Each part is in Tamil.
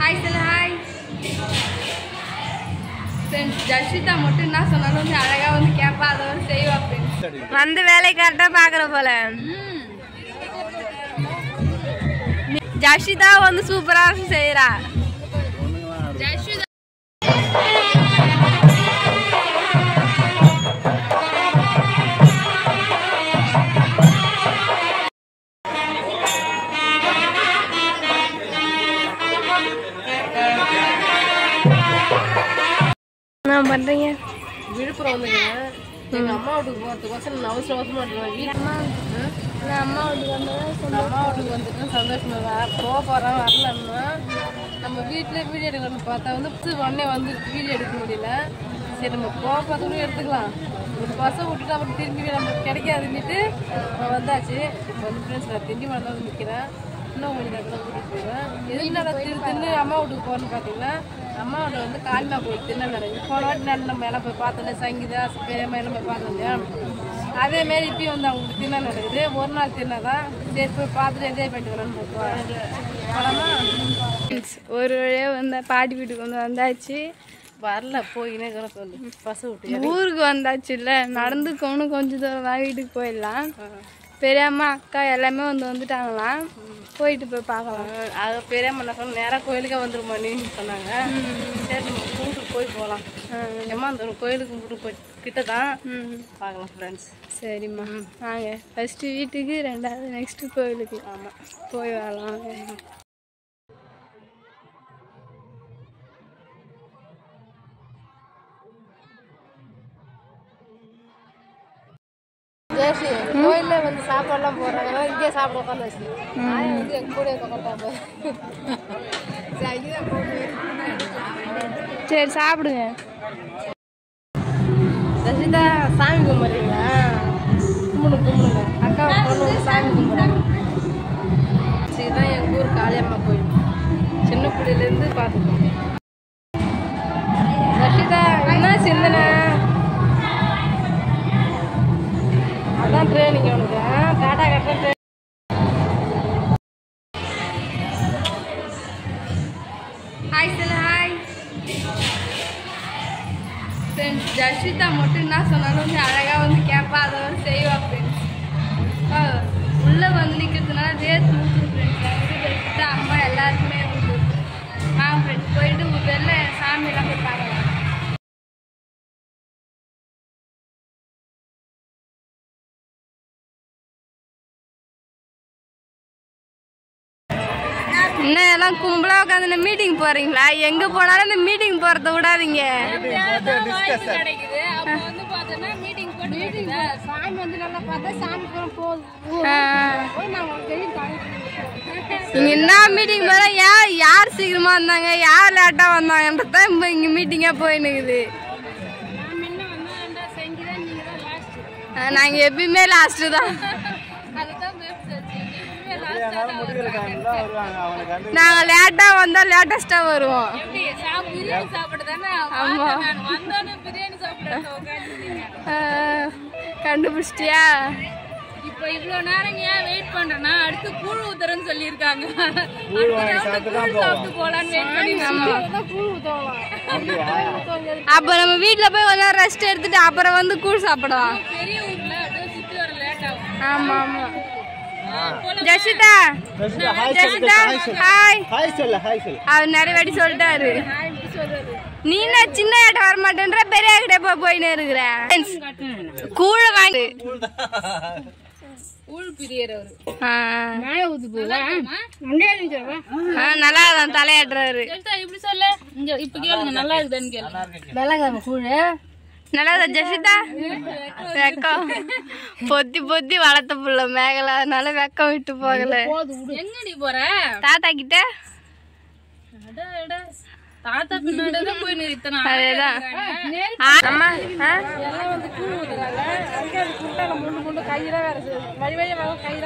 ஹாய் சொல்லு ஹாய் ஃப்ரெண்ட்ஸ். ஜர்ஷிதா மட்டும் என்ன சொன்னாலும் வந்து அழகா வந்து கேட்பா, அதை வந்து செய்வா ஃப்ரெண்ட்ஸ். வந்து வேலை கரெக்டாக பார்க்குற போல. ஜர்ஷிதா வந்து சூப்பராக செய்கிறா. ஜர்ஷிதா நான் பண்றீங்க விழுப்புரம் வந்துருக்கேன். எங்க அம்மா வீட்டுக்கு போறதுக்கோசரம் நான் அவசரமா அம்மா வீட்டுக்கு வந்துட்டு சந்தோஷமா போறேன். வரலன்னா நம்ம வீட்டுல வீடியோ எடுக்கணும்னு பார்த்தா வந்து உடனே வந்து வீடியோ எடுக்க முடியல. சரி நம்ம போகிறத கூட எடுத்துக்கலாம், ஒரு பசங்க விட்டுட்டு அப்புறம் திரும்பி நம்மளுக்கு கிடைக்காதுன்னுட்டு வந்தாச்சு. இப்போ வந்து ஃப்ரெண்ட்ஸ் நான் திண்டிமலை தான் வந்து நிற்கிறேன். இன்னும் கொஞ்சம் நேரத்தில் கூட்டிகிட்டு போயிடுவேன். எதுக்கு தின்னு அம்மா வீட்டுக்கு போகிறேன்னு பார்த்தீங்கன்னா, அம்மா வீட்டில் வந்து காளிமா கோயில் திருநெல் நடக்குது. போன வாட்டி நான் நம்ம எல்லாம் போய் பார்த்தோம், சங்கீதா பெரியம்மா எல்லாம் போய் பார்த்தோம் இல்லையா. அதேமாரி இப்பயும் வந்து அவங்களுக்கு திருநெல் நடக்குது. ஒரு நாள் திருநா தான். சரி போய் பார்த்துட்டு என்ஜாய் பண்ணிட்டு வரலான்னு போகலாமா. ஒரு வழியாக வந்து பாட்டி வீட்டுக்கு வந்து வந்தாச்சு. வரல போயினே சொல்லு பசங்க விட்டு ஊருக்கு வந்தாச்சு. இல்லை நடந்துக்கணும் கொஞ்சம் தூரம் தான், வீட்டுக்கு போயிடலாம். பெரியம்மா அக்கா எல்லாமே வந்துட்டாங்களாம். போயிட்டு போய் பார்க்கலாம். அது பெரியம்மா என்ன சொன்ன நேராக கோயிலுக்கே வந்துருமான்னு சொன்னாங்க. சரி நம்ம கும்பிட்டு போய் போகலாம். ஏம்மா அந்த கோயிலுக்கு கும்பிட்டு போய் கிட்ட தான் பார்க்கலாம் ஃப்ரெண்ட்ஸ். சரிம்மா வாங்க. ஃபஸ்ட்டு வீட்டுக்கு, ரெண்டாவது நெக்ஸ்ட்டு கோயிலுக்கு. ஆமாம் போய் வரலாம். கோயில்ல வந்து சாப்பாடுலாம் போடுறாங்க, இங்கே சாப்பிட உட்காந்தாச்சு. வந்து எங்க கூட உட்காந்துட்டாங்க. சரி சாப்பிடுங்க. ரசிதா சாமி கும்பிட்றீங்களா? கும்பிடுங்க. அக்கா பொண்ணு சாமி கும்பிட்றாங்க. இதுதான் எங்கள் ஊர் காளியம்மா கோயில். சின்ன பிள்ளையிலேருந்து பார்த்துக்கோங்க. ரசிதா என்ன சிந்தனை? அதான் ட்ரெயினிங் உனக்கு டாடா கட்டுற. ஹாய் சொல்லு ஹாய் ஃப்ரெண்ட்ஸ். ஜர்ஷிதா மட்டும் என்ன சொன்னாலும் வந்து அழகாக வந்து கேட்பா, அதை வந்து செய்வா ஃப்ரெண்ட்ஸ். உள்ளே வந்து நிற்கிறதுனால வேஸ்ட் ஊற்றுரு ஃப்ரெண்ட்ஸ். வந்து ஜர்ஷிதா அம்மா எல்லாருக்குமே ஊற்று. ஃப்ரெண்ட்ஸ் போயிட்டு வெளில சாமியெல்லாம் போய் பார்க்கலாம். என்ன எல்லாம் கும்பலாக உட்காந்து மீட்டிங் போறீங்களா? எங்க போனாலும் இந்த மீட்டிங் போறத விடாதீங்க. இங்க என்ன மீட்டிங் போற? யார் சீக்கிரமா வந்தாங்க, யார் லேட்டா வந்தாங்கன்றதான் இப்ப இங்க மீட்டிங்கா போயினுக்குது. நாங்க எப்பயுமே லாஸ்ட் தான். நாங்க லேட்டா வந்தா லேட்டஸ்டா வருவோம். கண்டுபிடிச்சிட்டியா? இப்ப இவ்வளவு நேரம் ஏன் வெயிட் பண்றேன்னா, அடுத்து கூழ் ஊத்துறேன்னு சொல்லிருக்காங்க. அப்ப நம்ம வீட்டுல போய் கொஞ்ச நேரம் ரெஸ்ட் எடுத்துட்டு அப்புறம் வந்து கூழ் சாப்பிடலாம். பெரிய ஊர்ல சுத்தி வர லேட் ஆகும். ஆமா ஆமா. ஜர்ஷிதா ஹாய் ஹாய் சொல்லு. அவர் நிறைய வாட்டி சொல்லிட்டாரு. நீ சின்ன ஆட்ட வர மாட்டேன்ற, பெரிய கிட்ட போயினே இருக்கிற. கூழ வாங்கி நல்லா தான் தலையாட்டுறாரு. இப்படி சொல்ல இப்ப கேளுங்க, நல்லா இருக்குதான்னு கேளுங்க. நல்லா கூழ நல்லாதான் ஜர்ஷிதா. வெக்கம் பொத்தி பொத்தி வளர்த்த புள்ள மேகல, அதனால வெக்கம் விட்டு போகல. எங்கடி போற? தாத்தா கிட்ட. தாத்தா பின்னாடி போய் நிறுத்தணும். அதேதான். அம்மா எல்லாம் வந்து கூழ் ஊத்துறாங்க. கையில வேற வழி கையில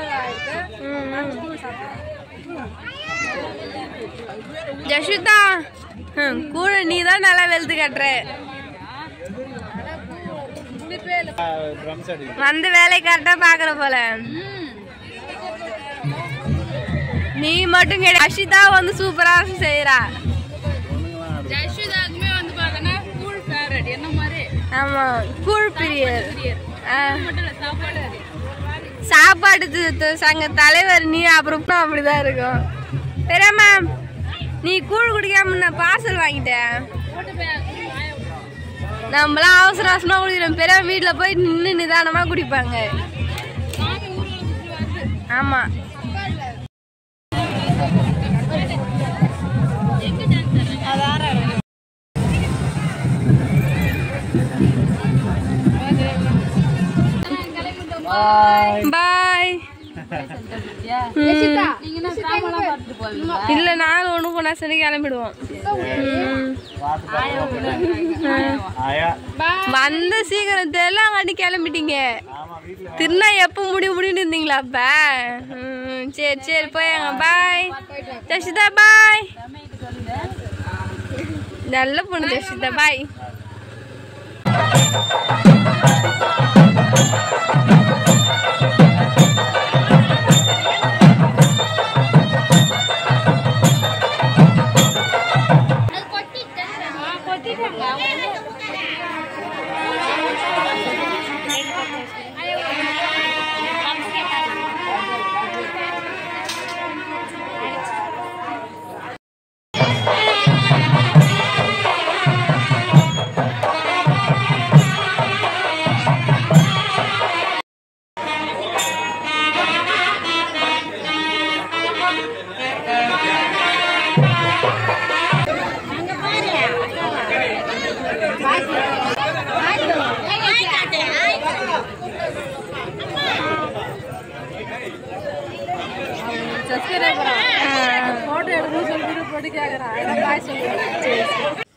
ஜர்ஷிதா கூழ நீ தான் நல்லா வெளுத்து கட்டுற. வந்து வேலை கரெக்டா பாக்குற போல. நீ மட்டும் கேடு. அஷிதா வந்து சூப்பரா செய்யறா. ஜெயசுதாக்குமே வந்து பார்த்தனா கூல் ஃபேவரட் என்ன மாதிரி. ஆமா கூல் பிரியர். சாப்பாடு சங்க தலைவர் நீ அப்புறம் அப்படிதான் இருக்கும். பெரியம்மா நீ கூழ் குடிக்காம நான் பார்சல் வாங்கிட்டேன். நம்மளாம் அவசர அவசரமா குடிக்கிறோம். பெரிய வீட்டுல போய் நின்று நிதானமா குடிப்பாங்க. ஆமா பாய். இல்ல நாங்க ஒண்ணு போனா சரி கிளம்பிடுவோம். வந்த சீக்கிரம் தெரியல அங்காட்டி கிளம்பிட்டீங்க. திருநா எப்ப முடிவுன்னு இருந்தீங்களா அப்ப? சரி சரி போயாங்க. பாய் ஜஷிதா. பாய். நல்ல பொண்ணு ஜஷிதா. பாய்.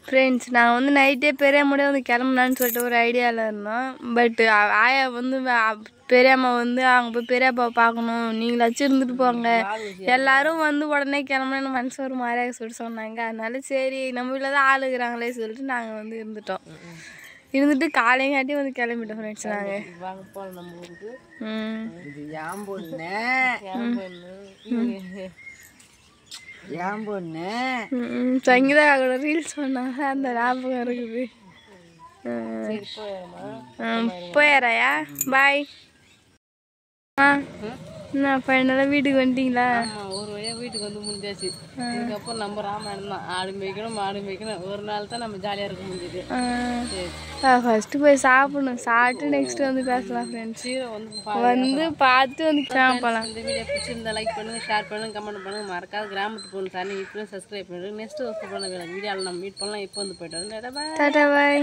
ஃப்ரெண்ட்ஸ் நான் வந்து நைட்டே பெரியம்மாடே வந்து கிளம்புனான்னு சொல்லிட்டு ஒரு ஐடியாவில் இருந்தோம். பட் ஆயா வந்து பெரியம்மா வந்து அவங்க போய் பெரியப்பாவை பார்க்கணும், நீங்களாச்சும் இருந்துட்டு போங்க, எல்லாரும் வந்து உடனே கிளம்புனு மனசு ஒரு மாதிரியாக சொல்லிட்டு சொன்னாங்க. அதனால சரி நம்ம வீட்டில் தான் ஆள் இருக்கிறாங்களே சொல்லிட்டு நாங்கள் வந்து இருந்துட்டோம். இருந்துட்டு காலையங்காட்டி வந்து கிளம்பிட்டோம் ஃப்ரெண்ட்ஸ். நாங்கள் நம்ம ஊருக்கு சங்கீதா கூட ரீல்ஸ் பண்ணாங்க, அந்த ஞாபகம் இருக்குது. போயாராயா? பாய். ஃபைனலாக வீட்டுக்கு வந்துட்டீங்களா? ஒரு வழியாக வீட்டுக்கு வந்து முடிஞ்சாச்சு. இதுக்கப்புறம் நம்ம ராமாயணம் தான். ஆடு மேய்க்கணும் மாடு மேய்க்கணும். ஒரு நாள் தான் நம்ம ஜாலியாக இருக்க முடியுது. ஃபர்ஸ்ட் போய் சாப்பிடணும். சாப்பிட்டு நெக்ஸ்ட் வந்து பேசலாம் ஃப்ரெண்ட்ஸ். வந்து பார்த்து வந்து போகலாம். இந்த வீடியோ பிடிச்சிருந்தா லைக் பண்ணுங்க, ஷேர் பண்ணுங்க, கமெண்ட் பண்ணுங்க. மறக்காத கிராமத்து பொண்ணு சார் இப்போ சப்ஸ்கிரைப் பண்ணுங்க. நெக்ஸ்ட் வருஷம் பண்ண வீடியோவில் நம்ம மீட் பண்ணலாம். இப்போ வந்து போயிட்டு வரேன். டாடா பாய்.